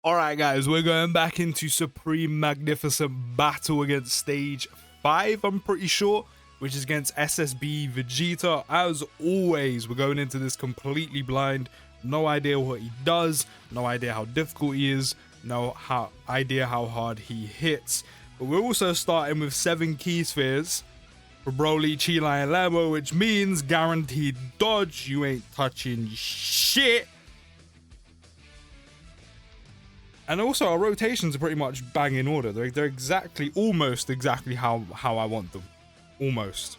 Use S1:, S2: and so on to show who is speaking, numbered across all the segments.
S1: Alright guys, we're going back into Supreme Magnificent Battle against Stage 5, I'm pretty sure, which is against SSBE Vegeta. As always, we're going into this completely blind, no idea what he does, no idea how difficult he is, no idea how hard he hits. But we're also starting with 7 key spheres for Broly, Cheelai, and Lambo, which means guaranteed dodge. You ain't touching shit. And also our rotations are pretty much bang in order. They're exactly, almost exactly how I want them. Almost.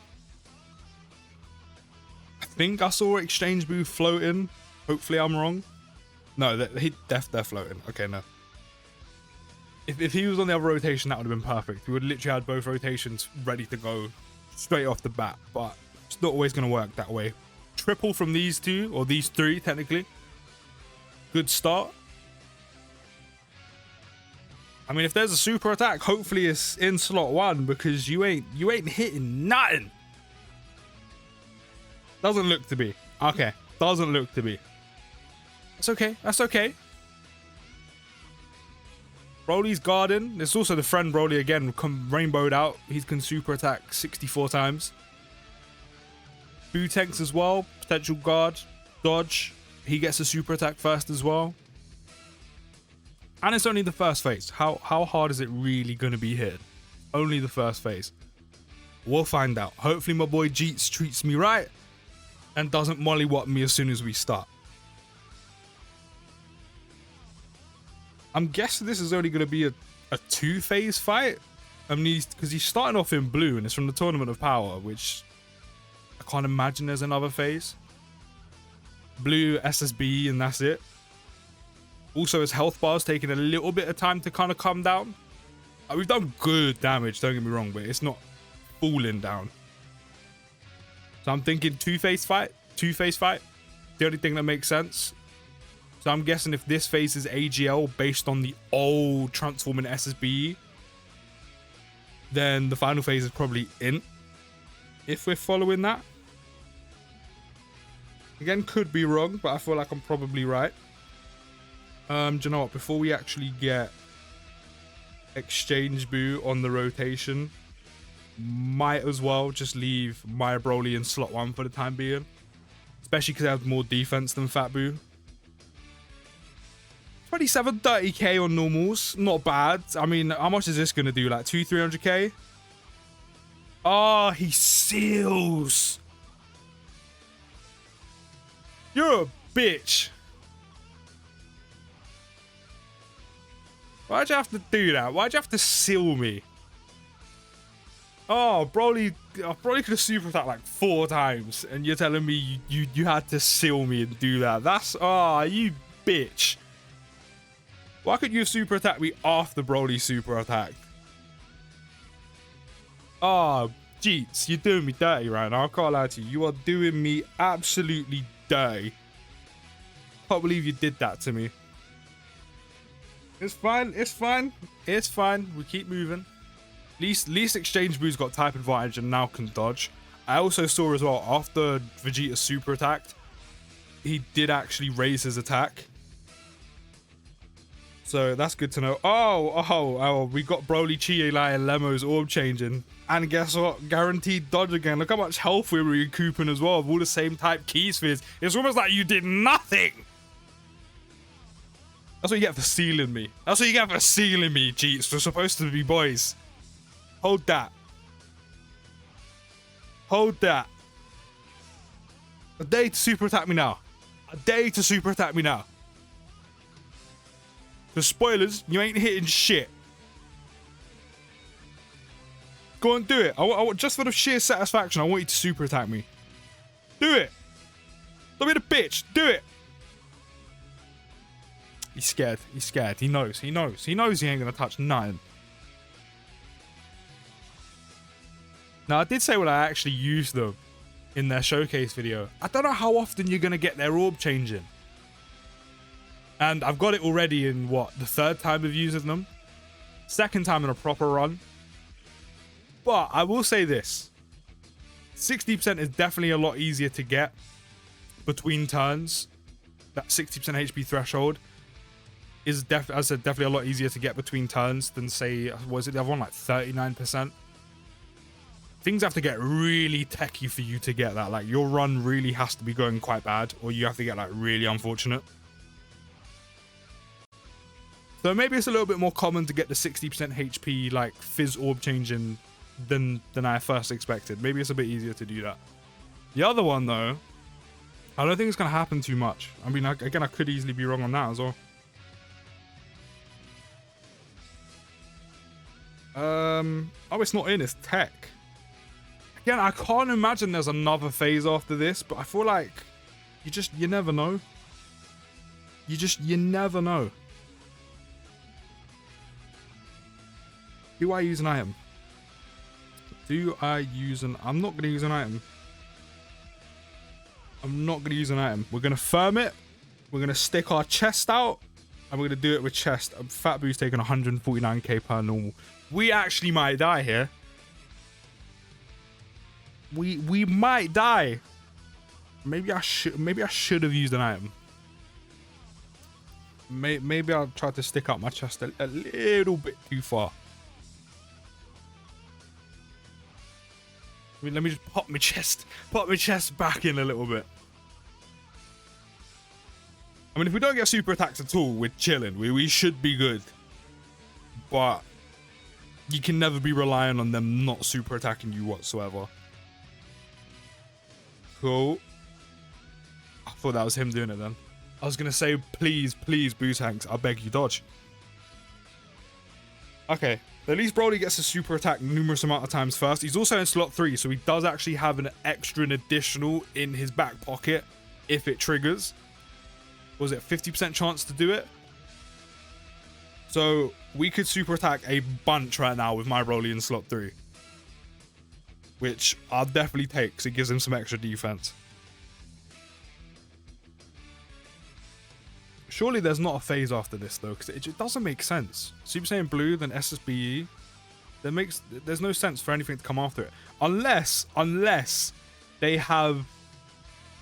S1: I think I saw Exchange Boo floating. Hopefully I'm wrong. No, they're floating. Okay, no. If he was on the other rotation, that would have been perfect. We would have literally had both rotations ready to go straight off the bat. But it's not always going to work that way. Triple from these two, or these three technically. Good start. I mean, if there's a super attack, hopefully it's in slot 1 because you ain't hitting nothing. Doesn't look to be. Okay, doesn't look to be. That's okay. That's okay. Broly's guarding. There's also the friend Broly again, rainbowed out. He can super attack 64 times. Boo tanks as well. Potential guard, dodge. He gets a super attack first as well. And it's only the first phase. How hard is it really going to be hit? Only the first phase. We'll find out. Hopefully my boy Jeets treats me right and doesn't mollywop me as soon as we start. I'm guessing this is only going to be a 2-phase fight. I mean, because he's starting off in blue and it's from the Tournament of Power, which I can't imagine there's another phase. Blue, SSBE, and that's it. Also, his health bar's taking a little bit of time to kind of come down. We've done good damage, don't get me wrong, but it's not falling down. So I'm thinking 2-phase fight. 2-phase fight. The only thing that makes sense. So I'm guessing if this phase is AGL based on the old transforming SSBE, then the final phase is probably INT. If we're following that. Again, could be wrong, but I feel like I'm probably right. Do you know what? Before we actually get Exchange Boo on the rotation, might as well just leave my Broly in slot 1 for the time being. Especially because it has more defense than Fat Boo. 2730k on normals. Not bad. I mean, how much is this going to do? Like 300k? Oh, he seals. You're a bitch. Why'd you have to do that? Why'd you have to seal me? Oh, Broly could have super attacked like 4 times, and you're telling me you had to seal me and do that. That's you bitch. Why couldn't you super attack me after Broly super attacked? Oh, Jeets, you're doing me dirty right now. I can't lie to you. You are doing me absolutely dirty. Can't believe you did that to me. It's fine, it's fine, it's fine. We keep moving. Least Exchange Boo's got type advantage and now can dodge. I also saw as well, after Vegeta super attacked, he did actually raise his attack. So that's good to know. Oh, we got Broly, Cheelai, and Lemo's orb changing. And guess what? Guaranteed dodge again. Look how much health we're recouping as well, with all the same type key spheres. It's almost like you did nothing. That's what you get for sealing me. That's what you get for sealing me, Jeets. We're supposed to be boys. Hold that. Hold that. A day to super attack me now. A day to super attack me now. The spoilers, you ain't hitting shit. Go and do it. I want just for the sheer satisfaction, I want you to super attack me. Do it. Don't be the bitch. Do it. He's scared. He's scared. He knows. He knows. He knows he ain't going to touch nothing. Now, I did say when I actually used them in their showcase video. I don't know how often you're going to get their orb changing. And I've got it already in, what, the 3rd time of using them? 2nd time in a proper run. But I will say this. 60% is definitely a lot easier to get between turns. That 60% HP threshold. is as I said, definitely a lot easier to get between turns than, say, was it the other one, like 39%? Things have to get really techie for you to get that. Like, your run really has to be going quite bad, or you have to get, like, really unfortunate. So maybe it's a little bit more common to get the 60% HP, like, fizz orb changing than I first expected. Maybe it's a bit easier to do that. The other one, though, I don't think it's going to happen too much. I mean, again, I could easily be wrong on that as well. Oh, it's not in, it's tech. Again, I can't imagine there's another phase after this, but I feel like you never know. You never know. Do I use an item? I'm not going to use an item. We're going to firm it. We're going to stick our chest out. And we're going to do it with chest. Fat Boo's taking 149k per normal. We actually might die here. We might die. Maybe I should have used an item. Maybe I'll try to stick out my chest a little bit too far. I mean, let me just pop my chest back in a little bit. I mean, if we don't get super attacks at all, we're chilling. We should be good. But you can never be relying on them not super attacking you whatsoever. Cool. I thought that was him doing it then. I was going to say, please, Boo Tanks, I beg you, dodge. Okay. At least Broly gets a super attack numerous amount of times first. He's also in slot 3, so he does actually have an extra and additional in his back pocket if it triggers. Was it 50% chance to do it? So we could super attack a bunch right now with my Broly in slot 3. Which I'll definitely take because it gives him some extra defense. Surely there's not a phase after this though, because it doesn't make sense. Super Saiyan Blue, then SSBE. There's no sense for anything to come after it. Unless they have,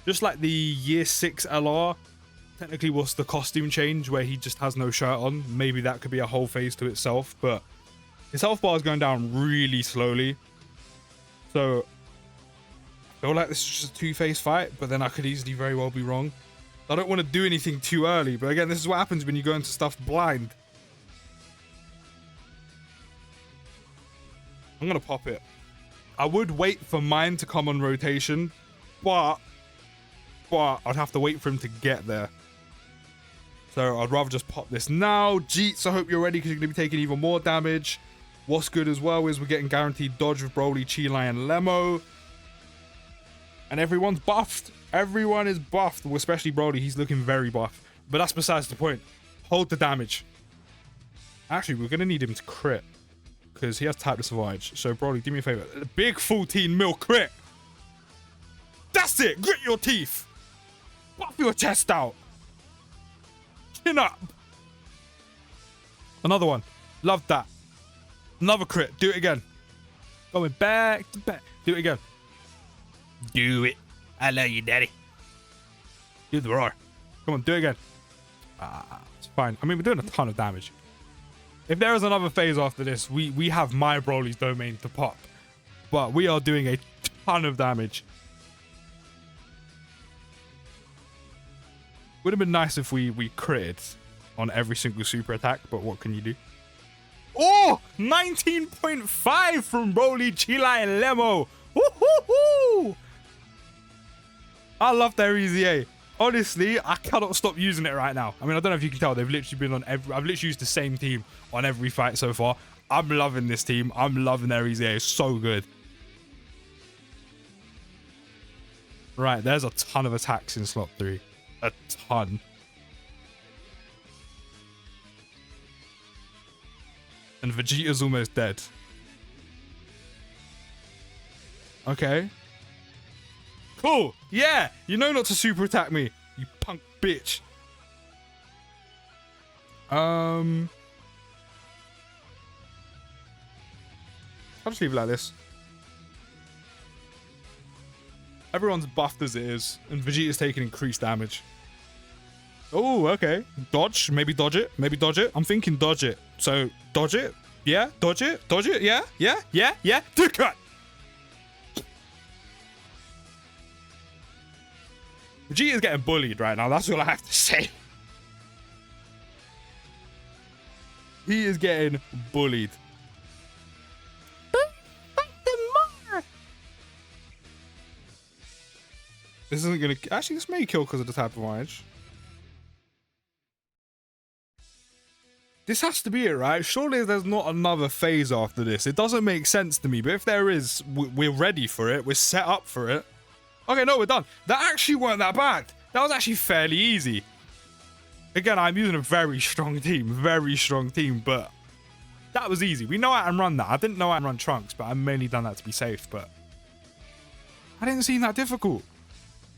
S1: just like the year 6 LR, technically was the costume change where he just has no shirt on. Maybe that could be a whole phase to itself, but his health bar is going down really slowly. So I feel like this is just a 2-phase fight, but then I could easily very well be wrong. I don't want to do anything too early, but again, this is what happens when you go into stuff blind. I'm going to pop it. I would wait for mine to come on rotation, but I'd have to wait for him to get there. So I'd rather just pop this now. Jeets, I hope you're ready because you're going to be taking even more damage. What's good as well is we're getting guaranteed dodge with Broly, Chi-Lai, and Lemo. And everyone's buffed. Everyone is buffed, especially Broly. He's looking very buff. But that's besides the point. Hold the damage. Actually, we're going to need him to crit. Because he has Type to Savage. So, Broly, do me a favor. Big 14 mil crit. That's it. Grit your teeth. Buff your chest out. Chin up. Another one. Love that. Another crit. Do it again. Going back to back. Do it again. Do it. I love you, daddy. Do the roar. Come on, do it again. It's fine. I mean, we're doing a ton of damage. If there is another phase after this, we have my Broly's domain to pop. But we are doing a ton of damage. Would have been nice if we critted on every single super attack, but what can you do? Oh! 19.5 from Broly, Chi-Lai, and Lemo. Woo-hoo-hoo! I love their EZA. Honestly, I cannot stop using it right now. I mean, I don't know if you can tell. They've literally been on every... I've literally used the same team on every fight so far. I'm loving this team. I'm loving their EZA. It's so good. Right, there's a ton of attacks in slot 3. A ton. And Vegeta's almost dead. Okay. Cool. Yeah. You know not to super attack me, you punk bitch. I'll just leave it like this. Everyone's buffed as it is, and Vegeta's taking increased damage. Oh, okay. Dodge. Maybe dodge it. Maybe dodge it. I'm thinking dodge it. So dodge it. Yeah. Dodge it. Dodge it. Yeah. Yeah. Yeah. Yeah. Dokkan. Vegeta's getting bullied right now. That's all I have to say. He is getting bullied. This isn't gonna... Actually, this may kill because of the type of edge. This has to be it, right? Surely there's not another phase after this. It doesn't make sense to me, but if there is, we're ready for it. We're set up for it. Okay, no, we're done. That actually weren't that bad. That was actually fairly easy. Again, I'm using a very strong team, but that was easy. We know how to run that. I didn't know how to run Trunks, but I mainly done that to be safe, but I didn't seem that difficult.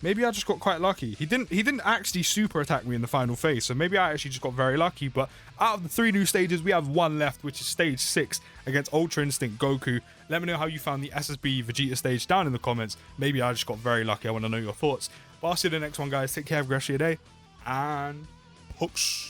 S1: Maybe I just got quite lucky. He didn't actually super attack me in the final phase, so maybe I actually just got very lucky. But out of the 3 new stages, we have 1 left, which is stage 6 against Ultra Instinct Goku. Let me know how you found the SSBE Vegeta stage down in the comments. Maybe I just got very lucky. I want to know your thoughts. But I'll see you in the next one, guys. Take care, have a great rest of your day, and peace.